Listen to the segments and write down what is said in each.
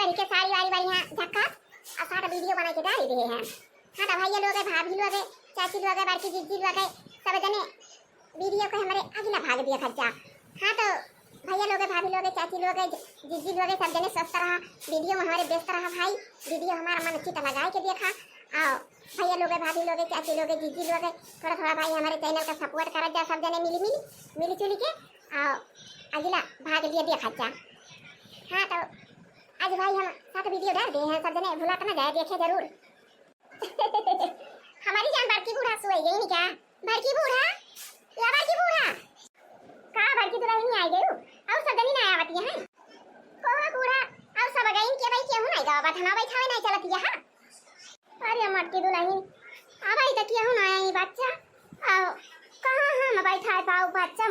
करी के सारी वारी वारी यहाँ झक्का और सारा वीडियो बना के डाल रहे हैं। हाँ तो भैया लोग भाभी लोग चाची लोग बड़की जीजी लोग सब जने वीडियो को हमारे आगे ना भाग दिया खर्चा। हाँ तो भैया लोग भाभी लोग चाची लोग जीजी लोग सब जने स्वस्थ रहा, वीडियो में हमारे व्यस्त रहा भाई। वीडियो हमारा मन चित लगा के देखा और भैया लोग भाभी लोग चाची लोग जीजी लोग थोड़ा थोड़ा भाई हमारे चैनल का सपोर्ट करा जा सब जने मिली जुली के और अगला भाग लिया देखा जा। हाँ तो आज भाई हम साथ वीडियो डाल दिए हैं, सब जने भुला तो ना जाए, देखे जरूर। हमारी जान बड़की बूढ़ा सोई गई नहीं क्या? बड़की बूढ़ा या बड़की बूढ़ा का बड़की दुल्हन नहीं आई गई और सब जनी ना आवती है कोहा बूढ़ा और सब गई के भाई केहू नहीं गावा बात हम बैठावे नहीं चलती है। अरे मटकी दुल्हन अब आई तक केहू ना आई बच्चा और कहां हम बैठा पाऊ बच्चा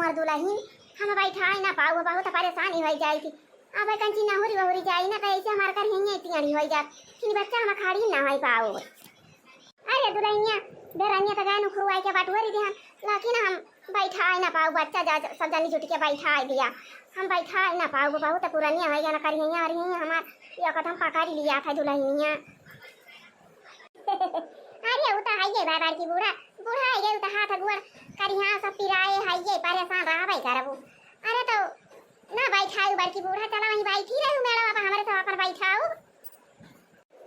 मोर दुल्हन हम बैठा ना पाऊ बहुत परेशानी हो जाई थी। अब कंची ना होरी जाई ना कैसे हमार कर हेंगे तियारी हो जात कि बच्चा हम खाड़ी ना होई पाऊ। अरे दुल्हनिया बेरानिया तो गाय खुरवाई के बाटुरी दे लेकिन हम बैठा ना पाऊ बच्चा जा सब जनी जुट के बैठा दिया हम बैठा ना पाऊ बहुत पुरानिया हो गया ना करी और हमार ये कदम पकड़ लिया था दुल्हनिया। अरे उता हाइए बार की बूढ़ा आई गए उता हाथ गोड़ करिया सब पिराए हाइए परेशान रहा भाई करबू। अरे तो ना बैठाऊ बड़की बूढ़ा चला वहीं बैठी रहू मेरा बाबा हमारे सब पर बैठाऊ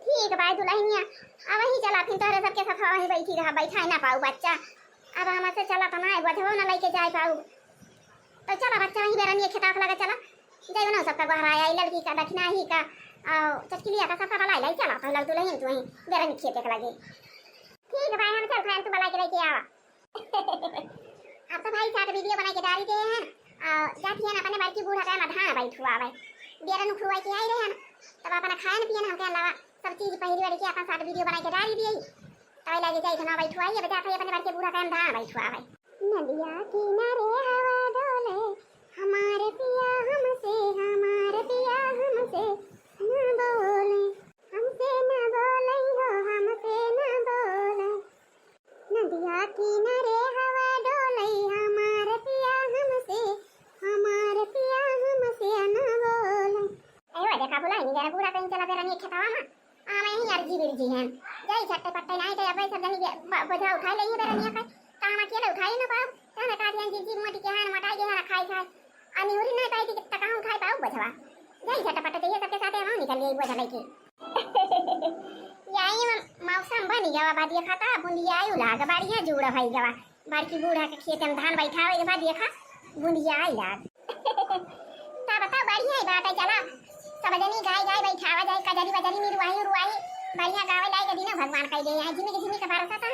ठीक भाई दुल्हनिया अब वहीं चला फिर तोरे सबके साथ वहीं बैठी रहा बैठा ना पाऊ बच्चा अब हमसे चला तो ना बधो ना लेके जाए पाऊ तो चला बच्चा वहीं बेरनिया खेताक लगा चला जाइयो ना सबका बाहर आया लड़की का दक्षिणा ही का चटकिलिया का सबका बला चला तो लग दुल्हन तू वहीं बेरनी खेते के लगे ठीक है भाई हम चल फ्रेंड तू बला के लेके आवा। अब तो भाई साथ वीडियो बना के डाल दे हैं जाती है ना अपने बड़की बूढ़ा का ना धान बैठुआ भाई बेरन खुरवाई के आई रहे हैं तब अपना खाए ना पिए ना हमके अलावा सब चीज पहिरी वाली के अपन साथ वीडियो बना के डाल दिए तब लगे जाई ना बैठुआ ये बजा के अपने बड़के बूढ़ा का धान बैठुआ भाई। नदिया किनारे हवा डोले हमारे पिया हमसे ना बोले हमसे ना बोले हो हमसे ना बोले नदिया किनारे हवा डोले हमारे पिया हमसे ना बोले। अरे देखा बोला नहीं जरा पूरा कहीं चला तेरा नहीं खेतावा में मैं ही अर्जी बिरजी है जाई छट्टे पट्टे नहीं तो अब सब जनी बजा उठा ले ये बेरनिया का काम अकेले उठाई ना पाऊ ताना काटियां जी मोटी के हां मटाई के खाई अनि उरी नहीं पाई कि तकाऊ खाई पाऊ बजवा जाई छट्टे पट्टे तो ये सबके साथ हम निकल गई बजा लेके। यही मौसम बनी गवा बाद ये खाता बुंदिया आयु लाग बाड़िया जुड़ा भाई गवा बड़की बूढ़ा के खेत में धान बैठावे के बाद देखा बुंदिया आई लाग ता बता बढ़िया बात है चला सब जनी गाय बैठावा जाए कजरी बजरी में रुआई बढ़िया गावे लाए गदी ना भगवान कह दे है जिमी का बरसा है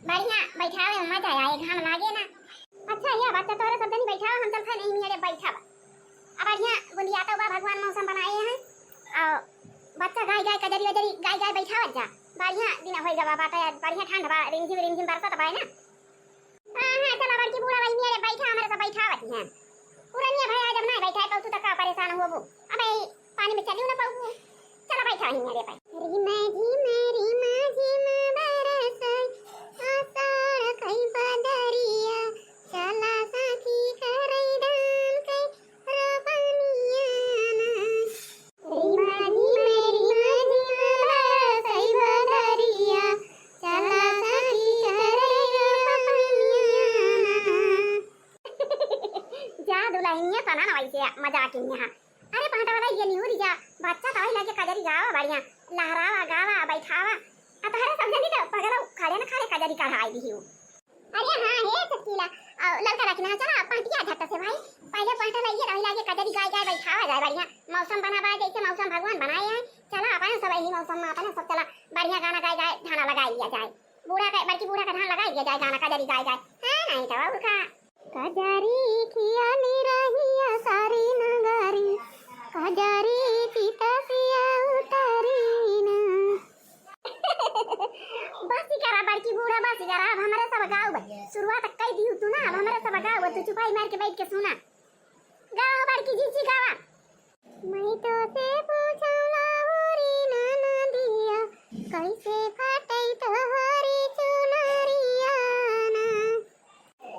बढ़िया बैठावे में मजा आए घाम लागे ना। अच्छा ये बच्चा तोरे सब जनी बैठावा हम चल खा नहीं मेरे बैठावा अब बढ़िया बुंदिया तो भगवान मौसम बनाए हैं और बच्चा गाय कजरी वजरी गाय बैठावा जा बढ़िया दिन होई गवा बात बढ़िया ठंड बा रिमझिम बरसा तबाय ना। हां चला बड़की बूढ़ा भाई मेरे बैठा हमारे सब बैठावती हैं पुरानिया भाई आज नहीं बैठा है तो तक परेशान हो वो अबे पानी में चलियो ना पाऊ चला बैठा ही मेरे पे रीमा बरस आसार कई बदरिया चला साथी करई दान कई रोपनिया रीमा बरस कई बदरिया चला साथी करई रोपनिया जा दुल्हनिया तना ना वैसे मजाक यहाँ। अरे पहाटा वाला ये नहीं हो जा बच्चा तो लगे कजरी गावा बढ़िया लहरावा गावा बैठावा अब हरे सब जनी तो पगला खड़े ना खड़े कजरी कढ़ाई दी हो। अरे हां हे चकीला लड़का रखना चला पंटिया झट से भाई पहले पहाटा लगे रही लगे कजरी गाय बैठावा जाए बढ़िया मौसम बनावा जैसे मौसम भगवान बनाए हैं चला अपन सब यही मौसम में अपन सब चला बढ़िया गाना गाय धाना लगा लिया जाए बूढ़ा का बड़की बूढ़ा का धान लगा दिया जाए गाना कजरी गाय हां नहीं तो और का कजरी किया निरहिया सारी नगारी कजरी पितसिया उतरीना बस करा बड़की बूढ़ा बस करा अब हमारे सब गाँव शुरुआत कई दी तू ना अब हमारे सब गाँव तू चुपाई मार के बैठ के सुना गाँव बड़की जीची गावा मैं तो से पूछला होरी ना दिया कैसे फाटई तो हरी चुनरिया ना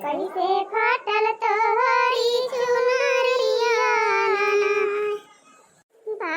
कैसे फाटल तो हरी चुनरिया ना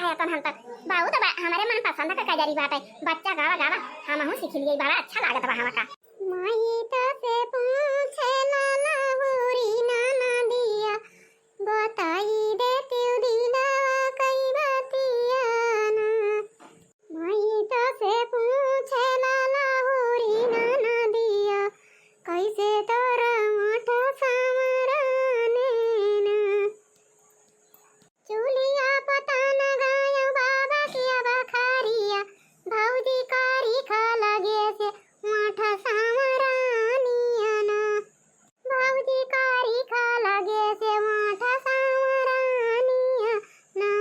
है अपन हम तक बहुत हमारे मन पसंद का कजरी बात है बच्चा गावा गावा हम सीख लिए बड़ा अच्छा लागत बा हमका माई तो से पूछे लाला होरी नाना दिया बताई देती दिला कई बातिया ना माई तो से पूछे लाला होरी नाना दिया कैसे तोरा मोटा सामराने ना चूलिया पता न गायो बाबा किया बखारिया भौजी कारी खा लगे से मोटा सामरानिया ना भौजी कारी खा लगे से मोटा सामरानिया ना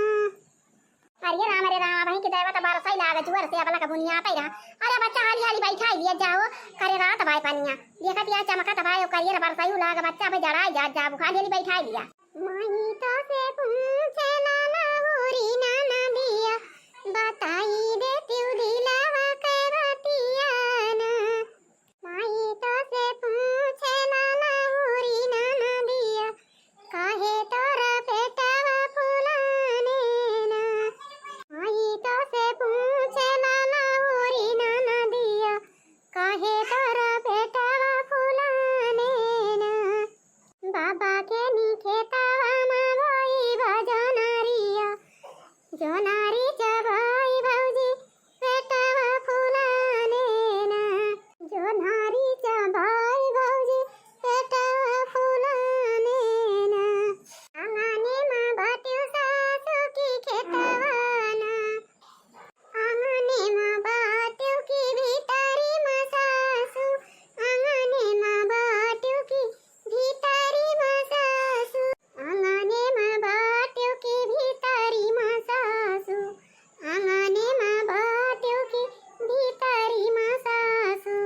अरे राम भाई की देवा तो बारह सही लागे जुअर से अपना का बुनिया पे रहा अरे बच्चा हाली हाली बैठा लिया जाओ करे रात भाई पानिया देखा पिया चमका भाई करियर बरसाई लागे बच्चा पे जड़ाई जा जा बुखार हाली बैठा लिया माई तो से पूछे लाला होरी नाना दिया बताई देती दिला के बातिया ना माई तो से पूछे लाला होरी नाना दिया काहे तोरा पेटवा फुलाने ना माई तो से पूछे लाला होरी नाना दिया काहे तोरा पेटवा फुलाने ना बाबा के नीचे तावा माई भजनारिया जोनारी जबाई भौजी पेटवा फुलाने ना जोनारी जबाई भौजी पेटवा फुलाने ना आंगने मां बाटियो सासू की खेतवा ना आंगने मां बाटियो की भीतरी मां सासू आंगने मां बाटियो की भीतरी मां सासू आंगने मां बाटियो की भीतरी मां सासू आंगने मां बाटियो की भीतरी मां सासू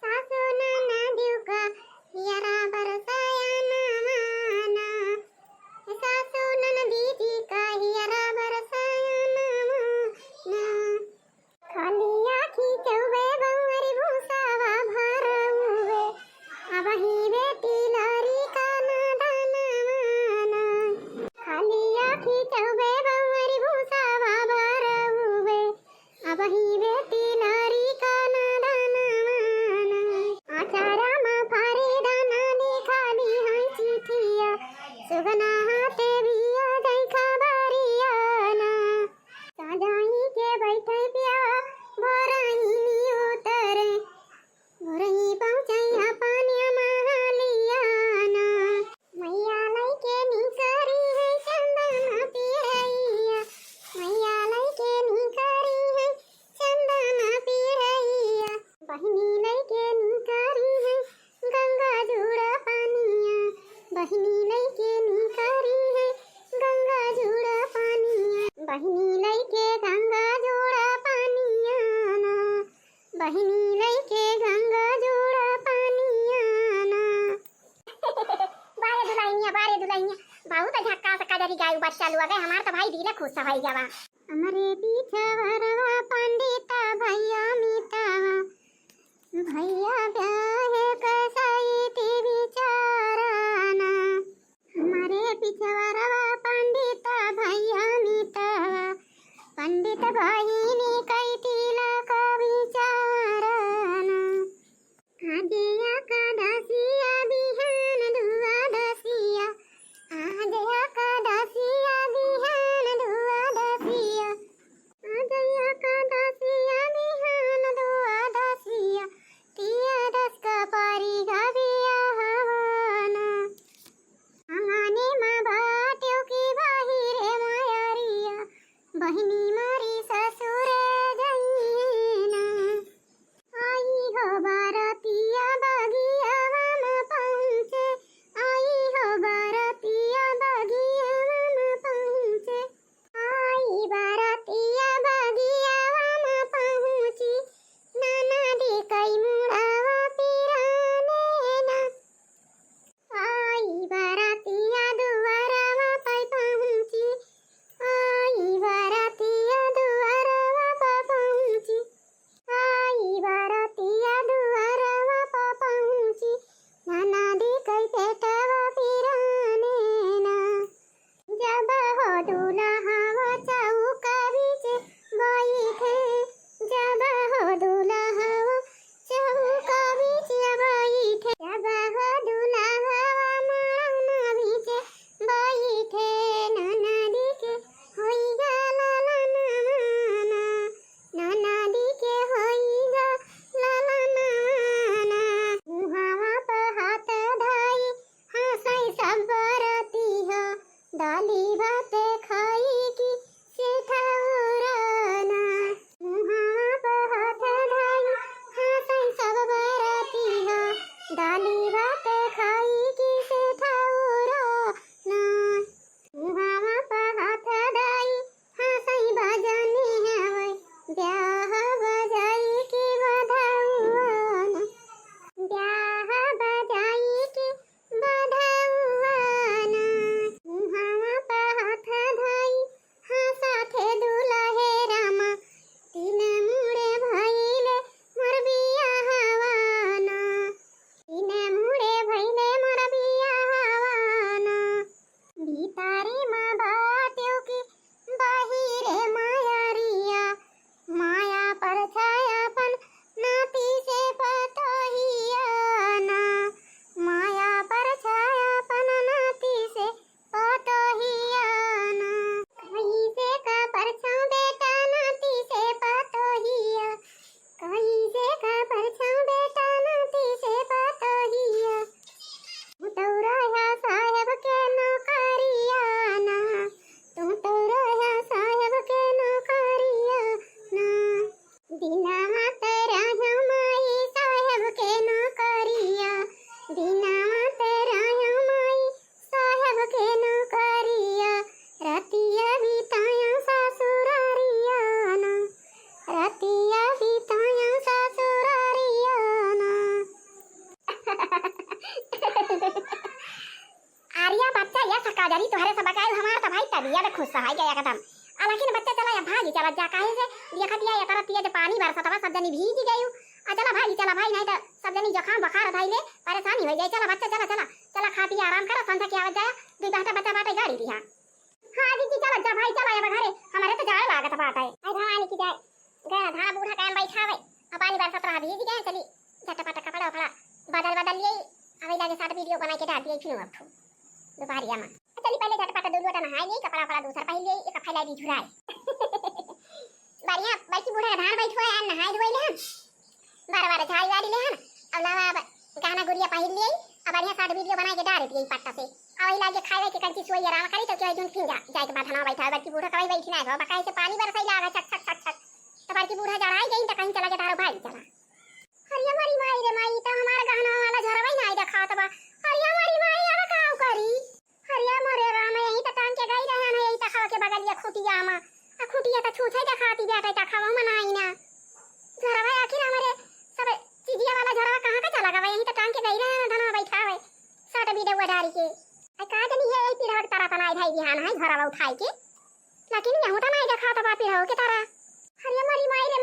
सासू नाना दिवका यारा बरसाया ना माना सासू नाना दीदी का यारा बरसाया ना माना खाली आँखी चौबे बंवरी भूसावा भरउवे अब ही बेटी लारी का नादान माना खाली आँखी चौबे बंवरी भूसावा भरउवे अब ही बेटी लारी का नादान माना आचारा माँ फारी दाना देखा दी है चिठिया सुगना हाथे बिया जाई खबरिया ना साजाई के बैठे पिया भोरही उतरे भोरही पहुंचाई पानिया महालिया ना मैया लाई के निकरी है चंदना पिरैया मैया लाई के निकरी है चंदना पिरैया बहिनी लाई के निकरी है गंगा जुड़ा पानिया बहिनी लाई के निकरी है गंगा जुड़ा पानिया बहिनी लाई के गंगा जुड़ा पानिया ना बहिनी लाई के गंगा जुड़ा पानिया ना बारे दुलाइनिया बहुत झक्का से कजरी गायु बच्चा लुआ गए हमार तो भाई दिले खुश भाई जावा हमारे पीछे वरवा पंडिता भैया मीतावा भैया ब्याहे कसाई ती बिचाराना हमारे पीछे वरवा पंडिता भैया मीतावा पंडित बहिनी कई तिला का बिचाराना आजया का दसिया बिहान दुआ दसिया आजया का दसिया बिहान दुआ दसिया आजया पिया हिताया ससुरारियाना। आर्या बच्चा या सका जानी तोहरे सब बकाए हमार त भाई तबिया में खुश है गया एकदम। लेकिन बच्चा चला या भागी चला जा काहे से देखा दिया या तरह दिया पानी बरसा तब सब जनी भीग गई। आ चला भागी चला भाई नहीं तो सब जनी जुकाम बुखार धइले परेशानी हो जाए। चला बच्चा चला चला चला खा पी आराम कर संध्या की आवाज जाए 2 घंटा बच्चा बाटे गाड़ी दिया। हां दीदी चला जा भाई चला या घरे हमारे तो जाड़ लागत बाटे। आई भवानी की जाए गया धान बूढ़ा कान बैठावे अब पानी बरसा रहा भीग गए। चली झटपट कपड़ा उपड़ा बदल लिए अभी लागे साथ वीडियो बना के डाल दिए फिर अब दोपहरिया में। चली पहले झटपट दो लोटा नहाई ली कपड़ा उपड़ा दूसरा पहन ली एक फैला दी झुराए। बढ़िया बाकी बूढ़ा धान बैठो है नहाई धोई ले बार झाड़ी वाड़ी ले अब लावा गाना गुड़िया पहन ली अब बढ़िया साथ वीडियो बना के डाल दिए पट्टा से। अब लागे खाए के कंची सोई आराम करी तो क्या जून फिर जाए के बाद ना बैठा बाकी बूढ़ा कहीं बैठी ना बकाई से पानी बरसाई लागा छक छक छक छक तो बाकी बूढ़ा जड़ाई गई तो कहीं चला गया तारो भाई चला। अरे हमारी माई रे माई तो हमारा गहना वाला झरवाई ना देखा तबा। अरे हमारी माई अब काऊ करी। अरे मरे राम यही तो टांग के गई रहे ना यही तो खावा के बगलिया खुटिया में आ खुटिया तो छूछे जा खाती बेटा ता खावा मनाई ना झरवा आखिर हमारे सब चीजिया वाला झरवा कहां का चला गवा यही तो टांग के गई रहे ना धनवा बैठावे सट वीडियो डारी के आ का जनी है यही पीढ़ा के तरह बनाई भाई बिहान है झरवा उठाई के लेकिन यहू तो नहीं देखा तबा पीढ़ा के तरह। अरे हमारी माई रे